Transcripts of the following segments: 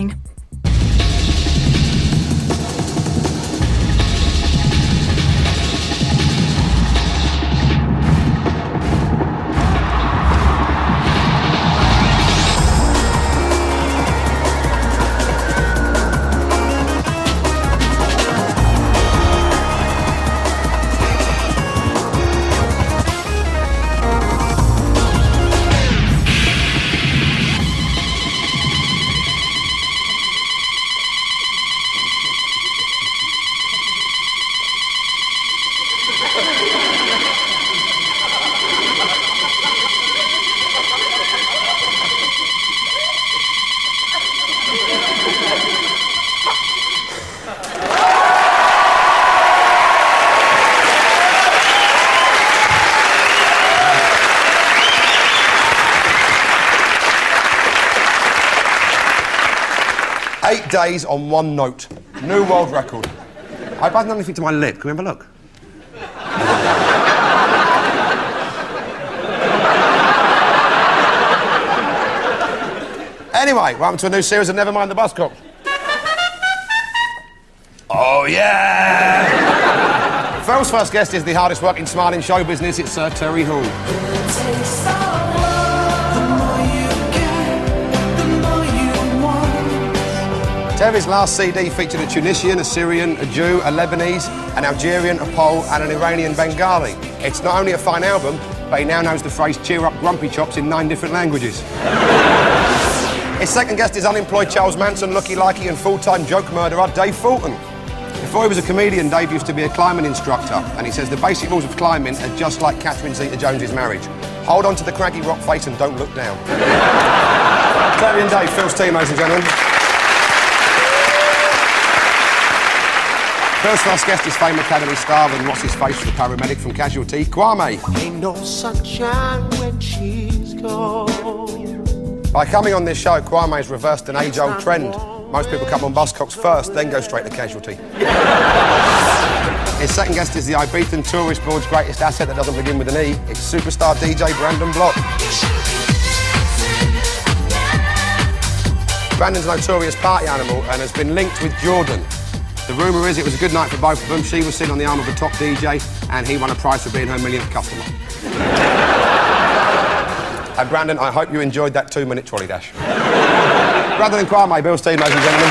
morning. Eight days on one note. New world record. I've done anything to my lip. Can we have a look? Anyway, welcome to a new series of Never Mind the Buzzcocks. Oh, yeah! Phil's first guest is the hardest working smile in show business. It's Sir Terry Hall. Terry's last CD featured a Tunisian, a Syrian, a Jew, a Lebanese, an Algerian, a Pole and an Iranian Bengali. It's not only a fine album, but he now knows the phrase cheer up grumpy chops in 9 different languages. His second guest is unemployed Charles Manson, looky-likey and full-time joke murderer Dave Fulton. Before he was a comedian, Dave used to be a climbing instructor, and he says the basic rules of climbing are just like Catherine Zeta-Jones's marriage. Hold on to the craggy rock face and don't look down. Terry and Dave, Phil's team, ladies and gentlemen. Phil's first guest is Fame Academy star and what's-his-face, the paramedic from Casualty, Kwame. Ain't no sunshine when she's gone. By coming on this show, Kwame's reversed an age-old trend. Most people come on Buzzcocks first, then go straight to Casualty. His second guest is the Ibiza tourist board's greatest asset that doesn't begin with an E. It's superstar DJ Brandon Block. Brandon's a notorious party animal and has been linked with Jordan. The rumour is it was a good night for both of them. She was sitting on the arm of a top DJ and he won a prize for being her millionth customer. And Brandon, I hope you enjoyed that 2-minute trolley dash. Brandon and Kwame, Bill's team, ladies and gentlemen.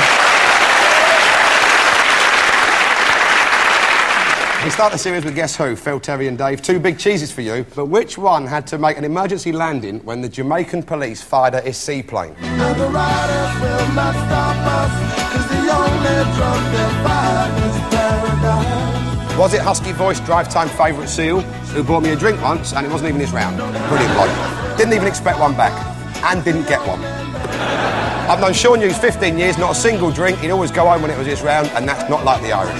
We start the series with Guess Who, Phil, Terry and Dave. 2 big cheeses for you, but which one had to make an emergency landing when the Jamaican police fired at his seaplane? And the riders will not stop us, 'cause the only drug they'll find is paradise. Was it husky-voiced, drive-time favourite Seal, who bought me a drink once and it wasn't even his round? Brilliant bloke. Didn't even expect one back, and didn't get one. I've known Sean Hughes 15 years, not a single drink. He'd always go home when it was his round, and that's not like the Irish.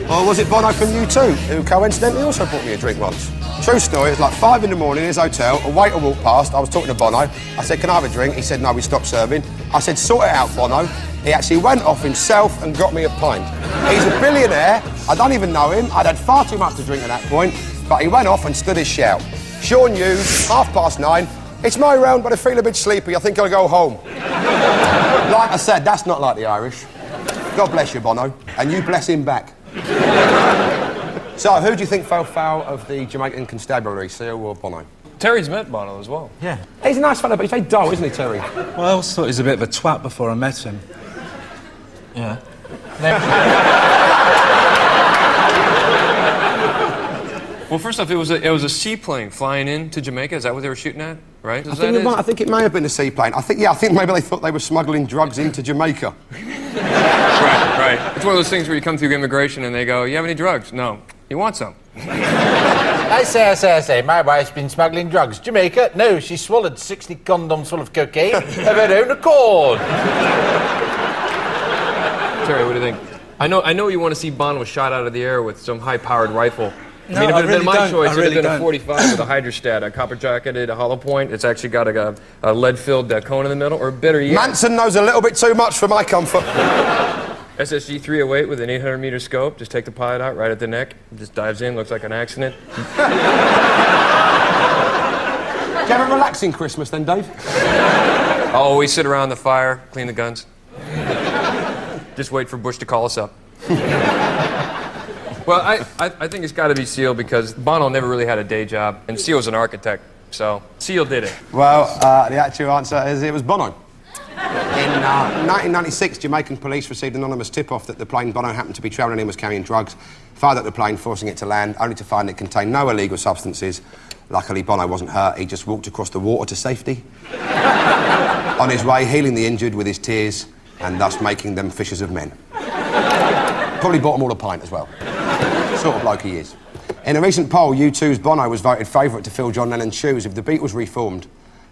Or was it Bono from U2, who coincidentally also bought me a drink once? True story, it was like 5 in the morning in his hotel, a waiter walked past, I was talking to Bono. I said, can I have a drink? He said, no, we stopped serving. I said, sort it out, Bono. He actually went off himself and got me a pint. He's a billionaire, I don't even know him, I'd had far too much to drink at that point, but he went off and stood his shout. Sean Hughes, 9:30, it's my round, but I feel a bit sleepy, I think I'll go home. Like I said, that's not like the Irish. God bless you, Bono, and you bless him back. So, who do you think fell foul of the Jamaican constabulary, Seal or Bono? Terry's met Bono as well. Yeah. He's a nice fella, but he's very dull, isn't he, Terry? Well, I always thought he was a bit of a twat before I met him. Yeah. Well, first off, it was a seaplane flying into Jamaica. Is that what they were shooting at? Right? I think it may have been a seaplane. I think maybe they thought they were smuggling drugs into Jamaica. Right. It's one of those things where you come through immigration and they go, you have any drugs? No. You want some? I say, my wife's been smuggling drugs. Jamaica? No, she swallowed 60 condoms full of cocaine of her own accord. Terry, what do you think? I know you want to see Bono shot out of the air with some high-powered rifle. No, I mean, if it had been my choice, it would have been don't. a 45 with a hydrostat, a copper-jacketed, a hollow point. It's actually got a lead-filled cone in the middle, or better yet... Manson knows a little bit too much for my comfort. SSG 308 with an 800-meter scope. Just take the pilot out right at the neck. Just dives in, looks like an accident. Did you have a relaxing Christmas then, Dave? Oh, Always sit around the fire, clean the guns. Just wait for Bush to call us up. Well, I think it's got to be Seal because Bono never really had a day job, and Seal's an architect, so Seal did it. Well, the actual answer is it was Bono. In 1996, Jamaican police received an anonymous tip-off that the plane Bono happened to be travelling in was carrying drugs, fired at the plane, forcing it to land, only to find it contained no illegal substances. Luckily, Bono wasn't hurt. He just walked across the water to safety. On his way, healing the injured with his tears, and thus making them fishers of men. Probably bought them all a pint as well. Sort of bloke he is. In a recent poll, U2's Bono was voted favourite to fill John Lennon's shoes if the Beatles reformed.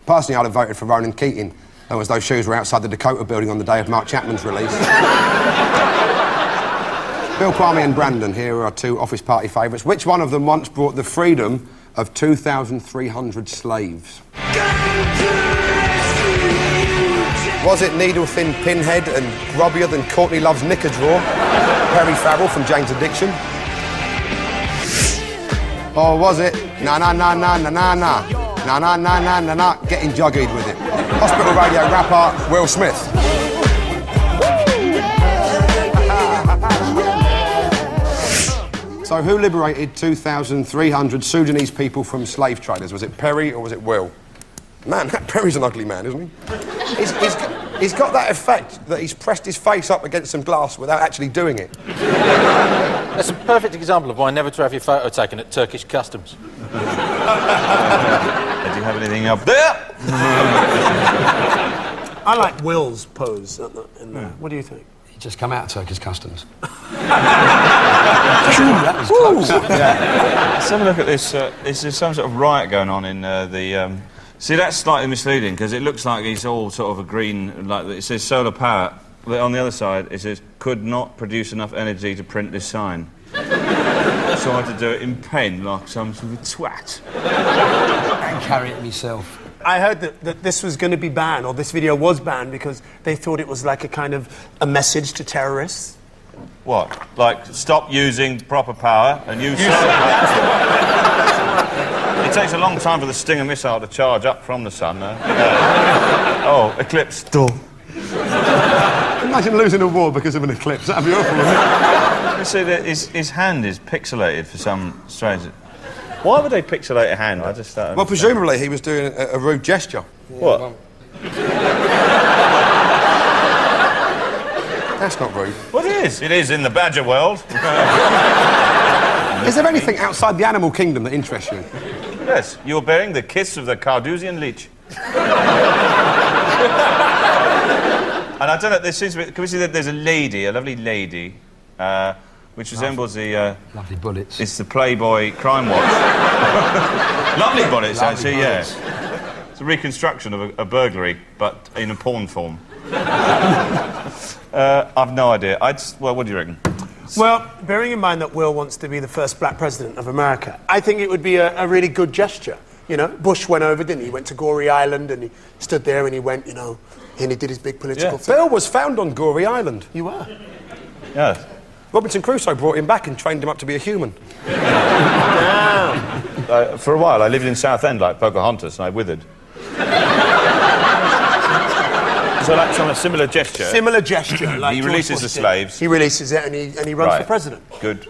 Personally, I'd have voted for Ronan Keating, as those shoes were outside the Dakota building on the day of Mark Chapman's release. Bill, Kwame and Brandon, here are two office party favourites. Which one of them once brought the freedom of 2,300 slaves? Was it needle-thin Pinhead and grubbier than Courtney Love's knicker drawer, Perry Farrell from Jane's Addiction? Or was it na-na-na-na-na-na-na, na-na-na-na-na-na, getting juggied with it? Hospital radio rapper Will Smith. So who liberated 2,300 Sudanese people from slave traders? Was it Perry or was it Will? Man, Perry's an ugly man, isn't he? He's got that effect that he's pressed his face up against some glass without actually doing it. That's a perfect example of why never to have your photo taken at Turkish customs. Did you have anything up there? I like Will's pose in there. What do you think? He just come out of Turkish customs. That was close. Yeah. Let's have a look at this. Is there some sort of riot going on in the... See, that's slightly misleading, because it looks like it's all sort of a green... Like it says solar power. But on the other side, it says, could not produce enough energy to print this sign. So I had to do it in pen, like some sort of twat. And carry it myself. I heard that this was going to be banned, or this video was banned, because they thought it was like a kind of a message to terrorists. What? Like, stop using proper power and use solar power? It takes a long time for the Stinger missile to charge up from the sun. Oh, eclipse. Still. Imagine losing a war because of an eclipse. That'd be awful, wouldn't it? You see that his hand is pixelated for some strange... Why would they pixelate a hand? I just don't Well, understand. presumably he was doing a rude gesture. What? That's not rude. Well, it is. It is in the badger world. Is there anything outside the animal kingdom that interests you? Yes, you're bearing the kiss of the Cardusian leech. And I don't know, there seems to be... Can we see that there's a lady, a lovely lady, which resembles the... Lovely bullets. It's the Playboy Crime Watch. Lovely bullets, actually, bullets. yeah. It's a reconstruction of a burglary, but in a porn form. I've no idea. Well, what do you reckon? Well, bearing in mind that Will wants to be the first black president of America, I think it would be a really good gesture. You know, Bush went over, didn't he? He went to Gorey Island and he stood there and he went, you know, and he did his big political thing. Bill was found on Gorey Island. You were? Yes. Robinson Crusoe brought him back and trained him up to be a human. For a while, I lived in Southend like Pocahontas and I withered. So that's on a similar gesture. Similar gesture. Like He George releases Bush the did. slaves. He releases it and he runs for president. Good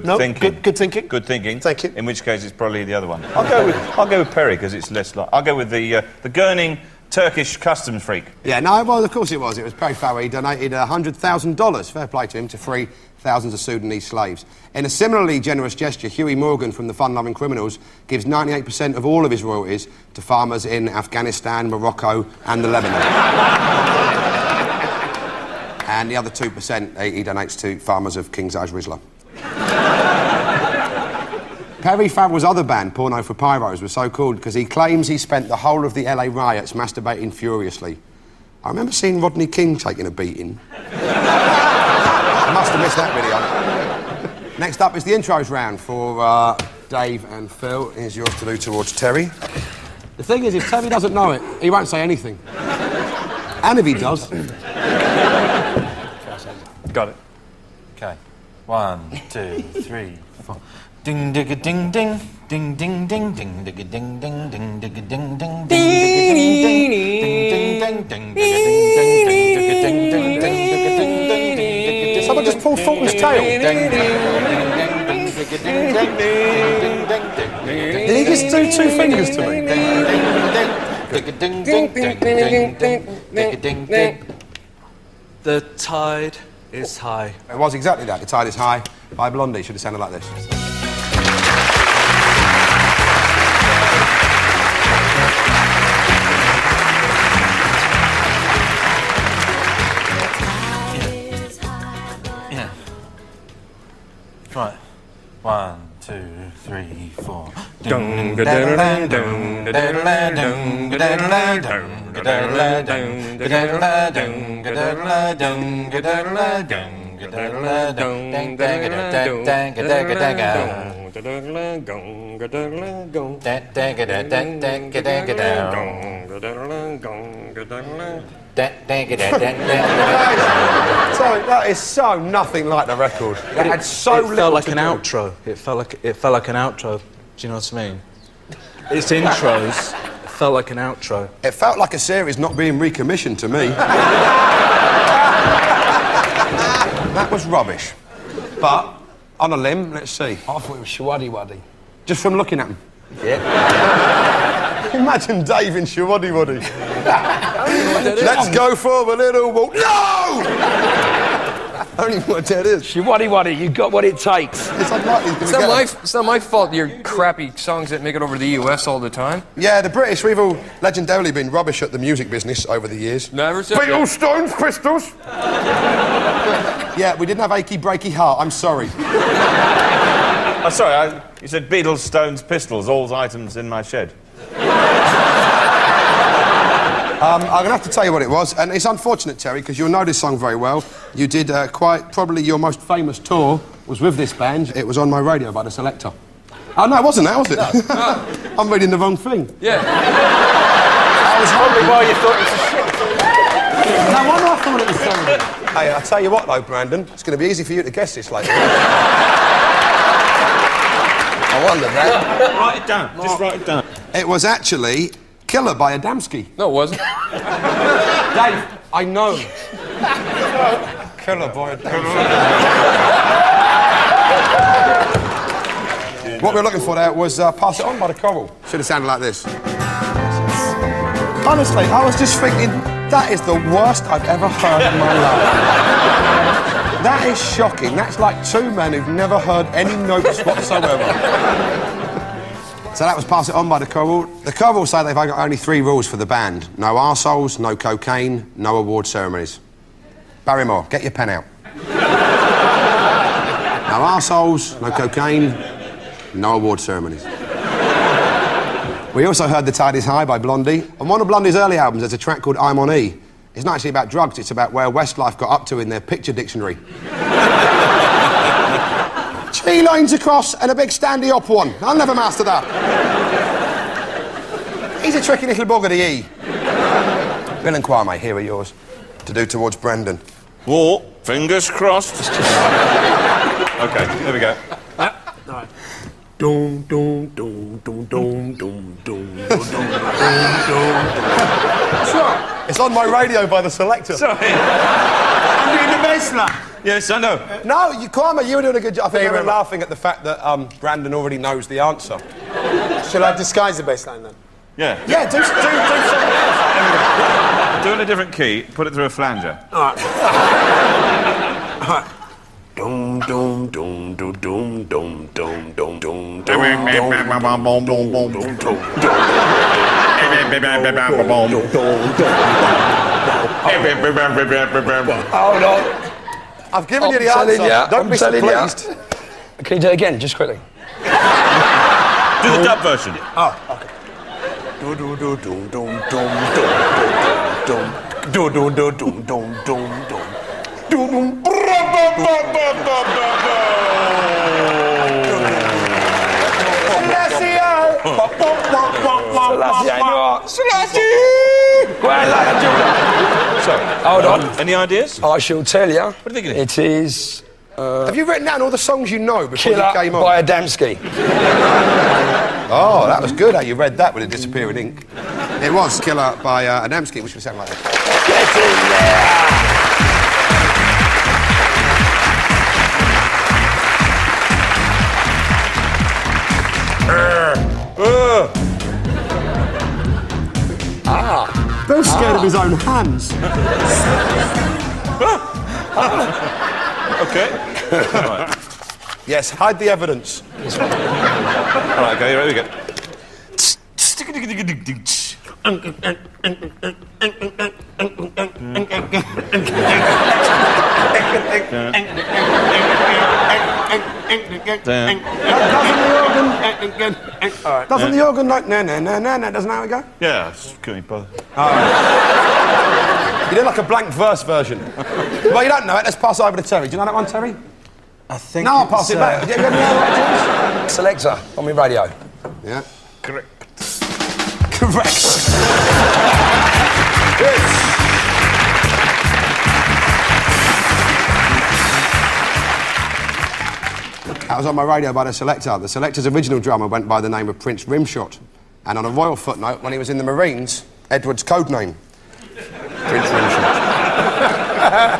No, thinking. good thinking. Good thinking. Thank you. In which case, it's probably the other one. I'll go with Perry because it's less like. I'll go with the gurning Turkish customs freak. Yeah, no, well, of course it was. It was Perry Farrell. He donated $100,000, fair play to him, to free thousands of Sudanese slaves. In a similarly generous gesture, Huey Morgan from the Fun-Loving Criminals gives 98% of all of his royalties to farmers in Afghanistan, Morocco and the Lebanon. And the other 2% he donates to farmers of King's Age Rizla. Perry Farrell's other band, Porno for Pyros, was so called because he claims he spent the whole of the LA riots masturbating furiously. I remember seeing Rodney King taking a beating. I must have missed that video. Next up is the intros round for Dave and Phil. Here's yours to do towards Terry. The thing is, if Terry doesn't know it, he won't say anything. And if he does... Got it. Okay. 1, 2, 3, 4. Ding digga ding ding. Ding ding ding ding digga ding ding ding digga ding ding ding digga ding ding ding ding. Someone just pulled Fulton's tail. Did he just do two fingers to me? The tide is high. It was exactly that. The Tide is High by Blondie. Should have sounded like this. Yeah. Right. 1, 2, 3, 4. Sorry, that is so nothing like the record. It had so little. It felt like to an do. outro. It felt like an outro. Do you know what I mean? Its intros felt like an outro. It felt like a series not being recommissioned to me. That was rubbish. But on a limb, let's see. I thought it was Shawaddy Waddy. Just from looking at them. Yeah. Imagine Dave in Shawaddy Waddy. Let's go for a little walk. No! I don't even know what that is. Shawaddy Waddy, you got what it takes. It's unlikely he's It's gonna not, get it's not my fault you're crappy songs that make it over to the US all the time. Yeah, the British, we've all legendarily been rubbish at the music business over the years. Never said Beatles, Stones, Pistols. Yeah, we didn't have Achy Breaky Heart, I'm sorry. Oh, sorry, you said Beatles, Stones, Pistols, all items in my shed. I'm going to have to tell you what it was, and it's unfortunate, Terry, because you'll know this song very well. You did quite probably your most famous tour was with this band. It was on my radio by the Selector. Oh, no, it wasn't that, was it? No. I'm reading the wrong thing. Yeah. I was wondering why you thought it was a shit. No wonder I thought it was terrible. Hey, I'll tell you what, though, Brandon, it's going to be easy for you to guess this later. I wondered that. Write it down. Just write it down. It was actually Killer by Adamski. No, it wasn't. Dave, I know. Killer by Adamski. What we were looking for there was Pass It On by the Coral. Should have sounded like this. Honestly, I was just thinking, that is the worst I've ever heard in my life. That is shocking. That's like two men who've never heard any notes whatsoever. So that was Pass It On by the Coral. The Coral say they've got only 3 rules for the band. No arseholes, no cocaine, no award ceremonies. Barrymore, get your pen out. No arseholes, no cocaine, no award ceremonies. We also heard The Tide is High by Blondie. On one of Blondie's early albums, there's a track called I'm on E. It's not actually about drugs, it's about where Westlife got up to in their picture dictionary. 3 lines across and a big standy up one. I'll never master that. He's a tricky little bugger, the E. Bill and Kwame, here are yours. To do towards Brendan. War, fingers crossed. Okay, here we go. Dum dum dum dum dum dum dum dum dum. It's on my radio by the Selector. Sorry. I'm doing the bass line. Yes, I know. No, Kwame, you were doing a good job. I think they were laughing at the fact that Brandon already knows the answer. Shall I disguise the bass line then? Yeah. Yeah, do something else. Do it in a different key, put it through a flanger. All right. Dum dum dum dum dum dum dum dum dum dum Hold on. I've given you the telling answer. ya, Don't I'm be telling ya. pleased. Can you do it again, just quickly? Do the dub version. Do do do dum dum dum dum dum do do do dum dum dum dum do dum. Hold on. Any ideas? I shall tell you. What are you thinking? It is Have you written down all the songs you know before Killer you came on? by Adamski. Oh, that was good how you read that with a disappearing ink. It was Killer by Adamski, which would sound like that. Get in there! Bill's scared of his own hands. Okay. Right. Yes, hide the evidence. All right, okay, ready to go. Doesn't the organ like no, doesn't how it go? Yeah, couldn't be bothered. You did like a blank verse version. Well, you don't know it. Let's pass over to Terry. Do you know that one, Terry? I think. No, I'll pass it back. Do you know what it is? Selector on my radio. Yeah. Correct. Correct. Yes. That was on my radio by the Selector. The Selector's original drummer went by the name of Prince Rimshot. And on a royal footnote, when he was in the Marines, Edward's code name. Prince Rimshot.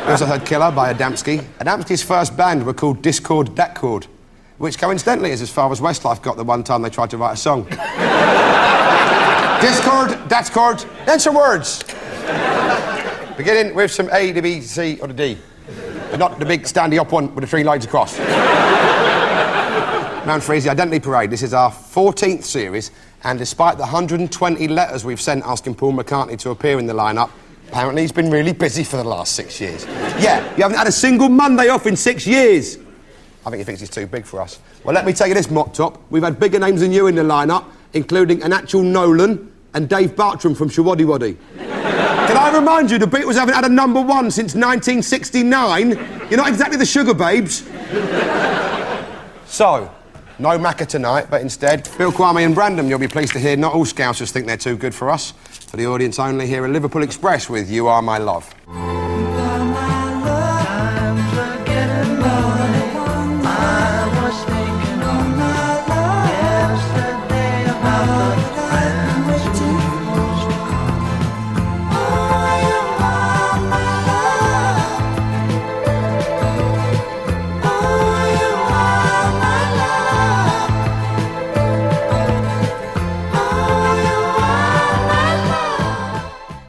We also heard Killer by Adamski. Adamski's first band were called Discord Datcord, which coincidentally is as far as Westlife got the one time they tried to write a song. Discord, Datcord, then some words. Beginning with some A, the B, C, or the D. But not the big standy up one with the 3 lines across. Known for the Identity Parade, this is our 14th series, and despite the 120 letters we've sent asking Paul McCartney to appear in the lineup, apparently he's been really busy for the last 6 years. Yeah, you haven't had a single Monday off in 6 years. I think he thinks he's too big for us. Well, let me tell you this, Mop Top. We've had bigger names than you in the lineup, including an actual Nolan and Dave Bartram from Shawaddy Waddy. Can I remind you, the Beatles haven't had a #1 since 1969? You're not exactly the Sugar Babes. So, no Macca tonight, but instead, Bill, Kwame and Brandon, you'll be pleased to hear not all Scousers think they're too good for us. For the audience only, here at Liverpool Express with You Are My Love.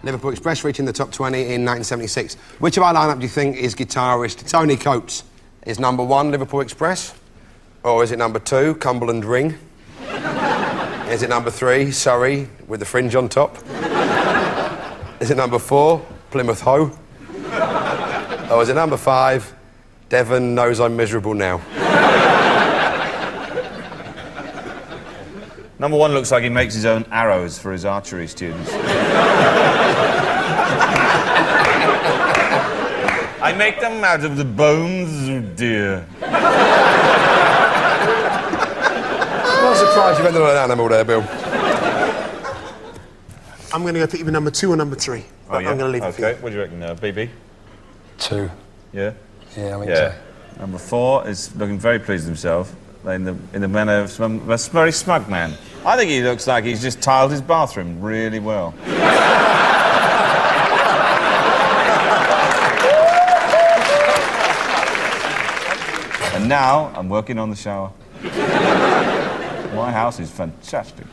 Liverpool Express reaching the top 20 in 1976. Which of our lineup do you think is guitarist Tony Coates? Is #1 Liverpool Express? Or is it #2 Cumberland Ring? Is it #3 Surrey with the fringe on top? Is it #4 Plymouth Hoe? Or is it #5 Devon Knows I'm Miserable Now? #1 looks like he makes his own arrows for his archery students. I make them out of the bones of deer. I'm not surprised you ended on an animal there, Bill. I'm going to go for either #2 or #3. But I'm going to leave it for you. Okay, what do you reckon, BB? 2. Yeah? Yeah, I think Yeah. so. #4 is looking very pleased with himself, in the manner of a very smug man. I think he looks like he's just tiled his bathroom really well. And now I'm working on the shower. My house is fantastic.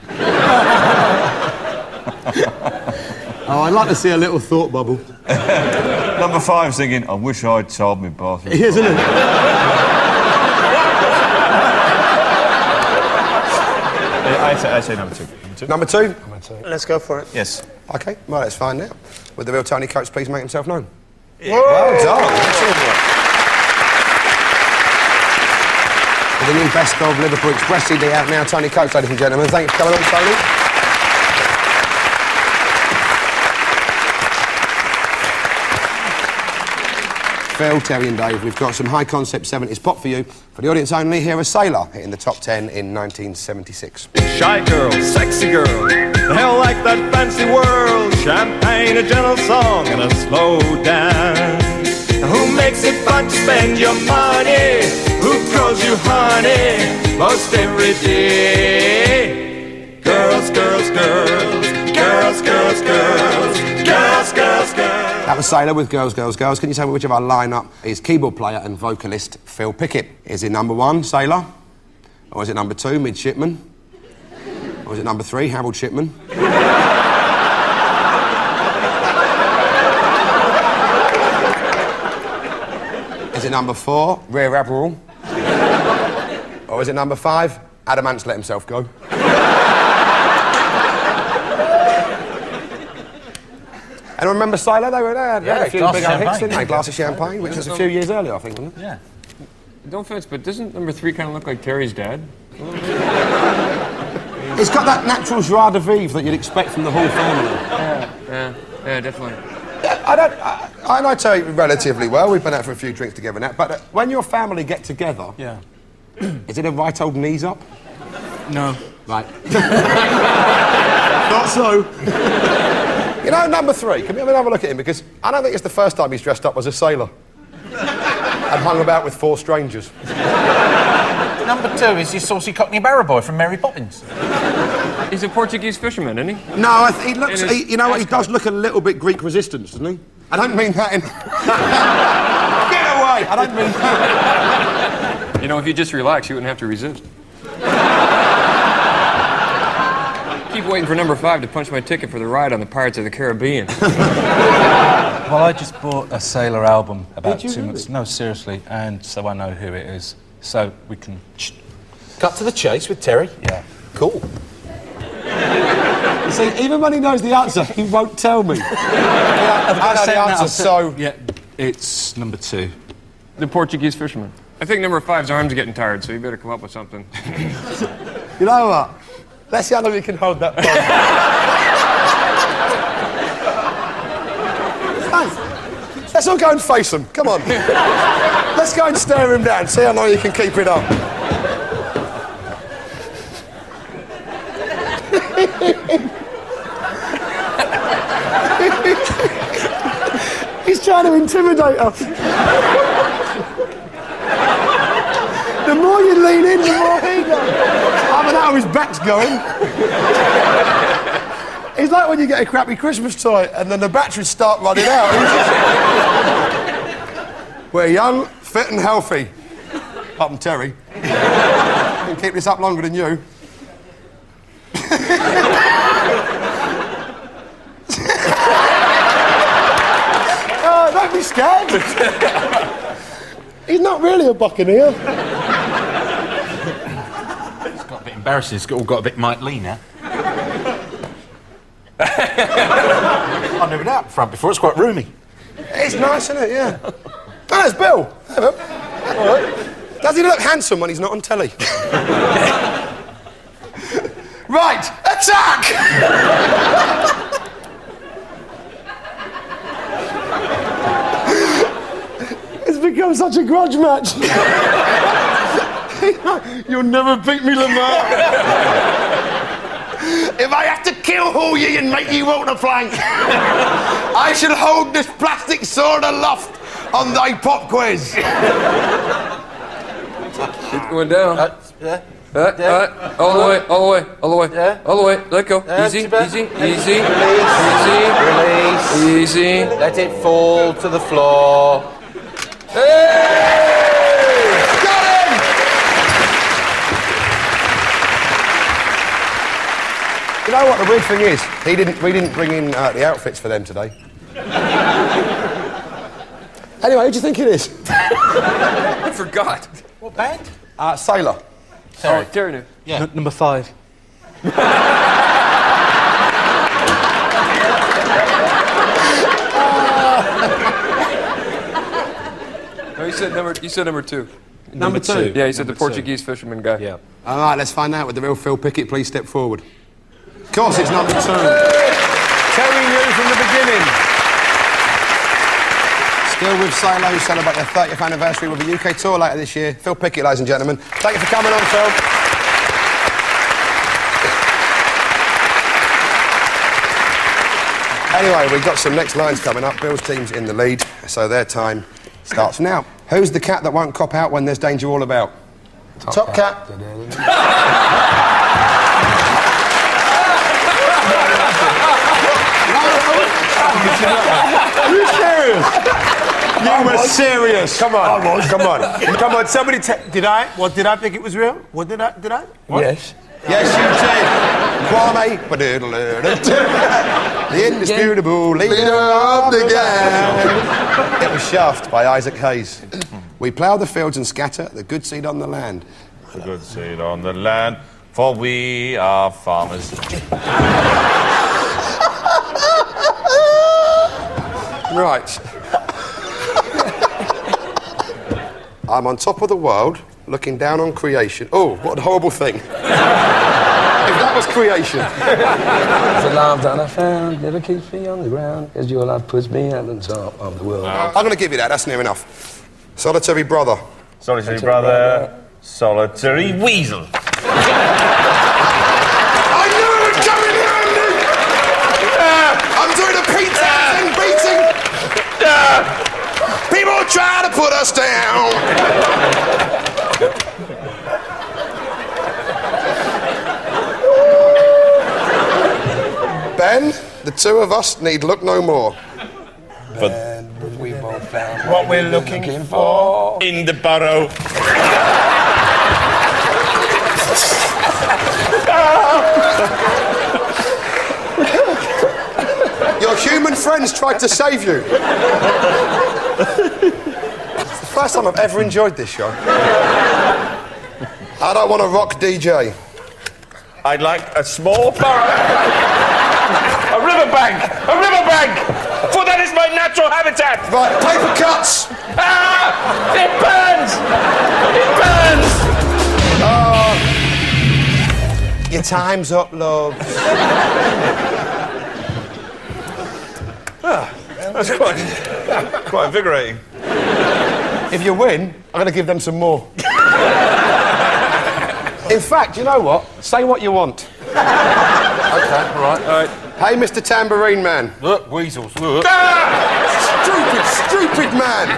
Oh, I'd like to see a little thought bubble. #5 thinking, I wish I'd tiled my bathroom. Isn't it? I say #2. #2? Let's go for it. Yes. OK, well, that's fine now. Would the real Tony Coates please make himself known? Yeah. Well done. Excellent work. With the new Best of Liverpool Express CD out now, Tony Coates, ladies and gentlemen. Thanks for coming on, Tony. Phil, Terry and Dave, we've got some high-concept 70s pop for you. For the audience only, here is Sailor, hitting the top 10 in 1976. Shy girl, sexy girl, hell like that fancy world. Champagne, a gentle song, and a slow dance. Who makes it fun to spend your money? Who grows you honey most every day? Girls, girls, girls, girls, girls, girls, girls, girls, girls. That was Sailor with Girls, Girls, Girls. Can you tell me which of our lineup is keyboard player and vocalist Phil Pickett? Is it number 1, Sailor? Or is it number 2, Midshipman? Or is it number 3, Harold Shipman? Is it number 4, Rear Admiral? Or is it number 5, Adam Ants let himself go? And remember Sailor? They had a few big hits, didn't they? Glass of Champagne, which was a few years earlier, I think, wasn't it? Yeah. No offense, but doesn't number 3 kind of look like Terry's dad? It's got that natural joie de vivre that you'd expect from the whole family. Yeah, definitely. I know Terry relatively well. We've been out for a few drinks together now. But when your family get together, is it a right old knees up? No. Right. Not so. You know, number 3, can we have a look at him? Because I don't think it's the first time he's dressed up as a sailor and hung about with 4 strangers. Number 2 is your saucy Cockney Barrow boy from Mary Poppins. He's a Portuguese fisherman, isn't he? No, he looks... you know what, he does look a little bit Greek resistance, doesn't he? I don't mean that in... Get away! I don't mean that. You know, if you just relax, you wouldn't have to resist. Keep waiting for number 5 to punch my ticket for the ride on the Pirates of the Caribbean. Well, I just bought a Sailor album about Did you 2 months... No, seriously, and so I know who it is. So we can... Cut to the chase with Terry. Yeah. Cool. You see, even when he knows the answer, he won't tell me. I know the answer, so... Yeah, it's number 2. The Portuguese fisherman. I think number 5's arms are getting tired, so you better come up with something. You know what? Let's see how long you can hold that bone. Let's all go and face him. Come on. Let's go and stare him down. See how long you can keep it up. He's trying to intimidate us. The more you lean in, the more he goes. I don't know how his back's going. It's like when you get a crappy Christmas toy and then the batteries start running out. We're young, fit and healthy. Apart from Terry. I can keep this up longer than you. Don't be scared. He's not really a buccaneer. It's got a bit embarrassing. It's all got a bit Mike Lee now. I've never been out front before. It's quite roomy. It's nice, isn't it? Yeah. Oh, there's Bill. Hello. All right. Does he look handsome when he's not on telly? Right, attack! It's become such a grudge match. You'll never beat me, Lamar. If I have to kill who ye and make ye walk the plank, I shall hold this plastic sword aloft on thy pop quiz. It's going down. All the way, all the way, all the way, all the way. Let go. Easy, easy, easy, Release. easy. Let it fall to the floor. Hey! Got him! You know what the weird thing is? We didn't bring in the outfits for them today. Anyway, who do you think it is? I forgot. What band? Sailor. Terry. Oh, Terry knew. Yeah. Number 5. No, you said number 2. Number 2? Yeah, you said the Portuguese fisherman guy. Yeah. All right, let's find out with the real Phil Pickett. Please step forward. Of course, it's number 2. Terry knew from the beginning. Still with Sailor, who celebrate their 30th anniversary with a UK tour later this year. Phil Pickett, ladies and gentlemen. Thank you for coming on, Phil. Anyway, we've got some next lines coming up. Bill's team's in the lead, so their time Starts now. Who's the cat that won't cop out when there's danger all about? Top cat. Are you serious? You were serious. Come on. Come on. Come on. Somebody did I think it was real? What did I? What? Yes. Yes, you did. Kwame, the indisputable leader of the gang. It was Shaft by Isaac Hayes. We plough the fields and scatter the good seed on the land. The good seed on the land, for we are farmers. Right. I'm on top of the world, looking down on creation. Oh, what a horrible thing. If that was creation. The love that I found never keeps me on the ground, as your love puts me at the top of the world. I'm going to give you that. That's near enough. Solitary brother. Solitary brother, solitary weasel. I knew it was coming, Andy! I'm doing a Pete Townsend beating. People try to put us down. Ben, the two of us need look no more. And we both found What we're looking for. In the burrow. Your human friends tried to save you. It's the first time I've ever enjoyed this show. I don't want a rock DJ. I'd like a small burrow. A riverbank! A riverbank! For that is my natural habitat! Right, paper cuts! Ah! It burns! It burns! Your time's up, love. That's quite invigorating. If you win, I'm going to give them some more. In fact, you know what? Say what you want. OK, all right. Hey, Mr. Tambourine Man. Look, weasels, look. Stupid man!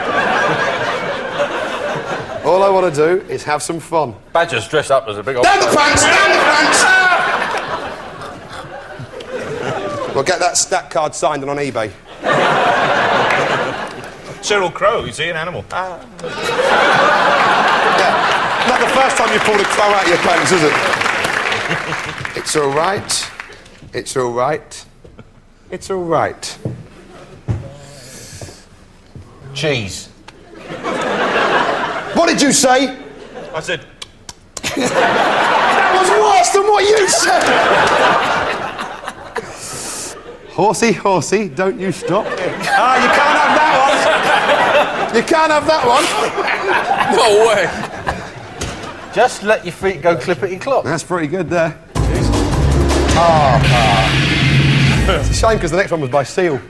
All I want to do is have some fun. Badger's dressed up as a big old... Down the pants! Down the pants! We'll get that stat card signed and on eBay. Sheryl Crow, you see, an animal. Yeah. Not the first time you pulled a crow out of your pants, is it? It's all right. It's all right. It's all right. Cheese. What did you say? I said... That was worse than what you said! Horsey, horsey, don't you stop. Ah, you can't have that one. You can't have that one. No way. Just let your feet go clippity-clop. That's pretty good there. It's a shame because the next one was by Seal.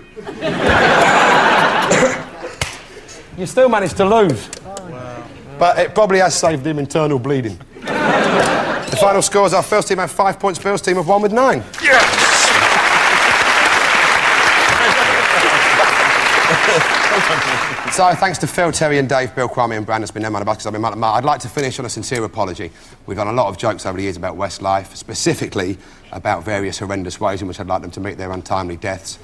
You still managed to lose. But it probably has saved him internal bleeding. The final scores, our first team had 5 points, Phil's team have won with 9. Yes! So, thanks to Phil, Terry and Dave, Bill, Kwame and Brandon. It's been no man about because I've been man at I'd like to finish on a sincere apology. We've done a lot of jokes over the years about Westlife, specifically about various horrendous ways in which I'd like them to meet their untimely deaths.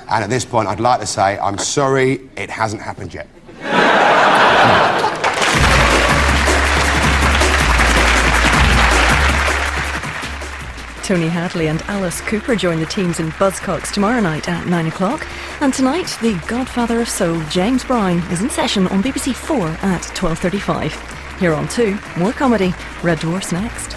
And at this point, I'd like to say, I'm sorry it hasn't happened yet. Tony Hadley and Alice Cooper join the teams in Buzzcocks tomorrow night at 9 o'clock. And tonight, the godfather of soul, James Brown, is in session on BBC 4 at 12:35. Here on 2, more comedy. Red Dwarf's next.